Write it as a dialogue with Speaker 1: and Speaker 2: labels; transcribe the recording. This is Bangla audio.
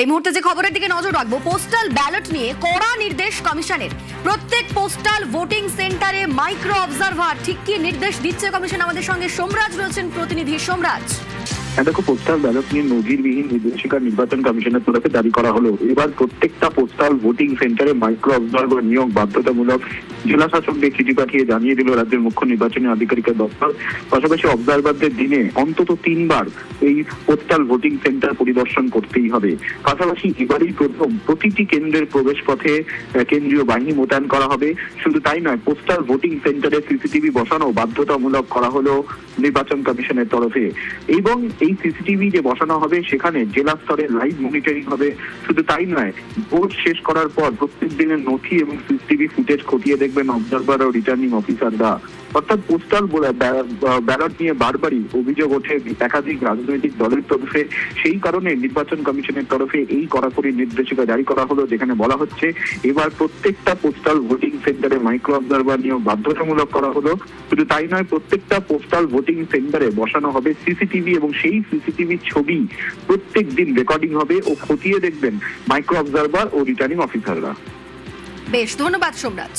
Speaker 1: এই মুহূর্তে যে খবরের দিকে নজর রাখবো, পোস্টাল ব্যালট নিয়ে কড়া নির্দেশ কমিশনের। প্রত্যেক পোস্টাল ভোটিং সেন্টারে মাইক্রো অবজারভার, ঠিক কি নির্দেশ দিচ্ছে কমিশন? আমাদের সঙ্গে সোমরাজ রয়েছেন প্রতিনিধি। সোমরাজ,
Speaker 2: দেখো, পোস্টাল ব্যালট নিয়ে নজিরবিহীন নির্দেশিকা নির্বাচন কমিশনের তরফে জারি করা হলো। এবার প্রত্যেকটা পোস্টাল ভোটিং সেন্টারে মাইক্রো অবজারভার নিয়োগ বাধ্যতামূলক। জেলা শাসকদের চিঠি পাঠিয়ে জানিয়ে দিল রাজ্যের মুখ্য নির্বাচনী আধিকারিকের দপ্তর। পাশাপাশি অবজারভারদের দিনে অন্তত 3 বার এই পোস্টাল ভোটিং সেন্টার পরিদর্শন করতেই হবে। পাশাপাশি এবারই প্রথম প্রতিটি কেন্দ্রের প্রবেশ পথে কেন্দ্রীয় বাহিনী মোতায়েন করা হবে। শুধু তাই নয়, পোস্টাল ভোটিং সেন্টারে সিসিটিভি বসানো বাধ্যতামূলক করা হলো নির্বাচন কমিশনের তরফে। এবং এই সিসিটিভি যে বসানো হবে সেখানে জেলা স্তরে লাইভ মনিটরিং হবে। শুধু তাই নয়, ভোট শেষ করার পর প্রত্যেক দিনের নথি এবং সিসিটিভি ফুটেজ খতিয়ে দেখবেন অবজারভার ও রিটার্নিং অফিসাররা। অর্থাৎ পোস্টাল ব্যালট নিয়ে বারবারই অভিযোগ ওঠে একাধিক রাজনৈতিক দলের তরফে। সেই কারণে নির্বাচন কমিশনের তরফে এই কড়াকড়ি নির্দেশিকা জারি করা হলো, যেখানে বলা হচ্ছে এবার প্রত্যেকটা পোস্টাল ভোটিং সেন্টারে মাইক্রো অবজারভার নিয়োগ বাধ্যতামূলক করা হলো। শুধু তাই নয়, প্রত্যেকটা পোস্টাল ভোটিং সেন্টারে বসানো হবে সিসিটিভি এবং সেই সিসিটিভি ছবি প্রত্যেক দিন রেকর্ডিং হবে ও খতিয়ে দেখবেন মাইক্রো অবজারভার ও রিটার্নিং অফিসাররা।
Speaker 1: বেশ, ধন্যবাদ সোমরাজ।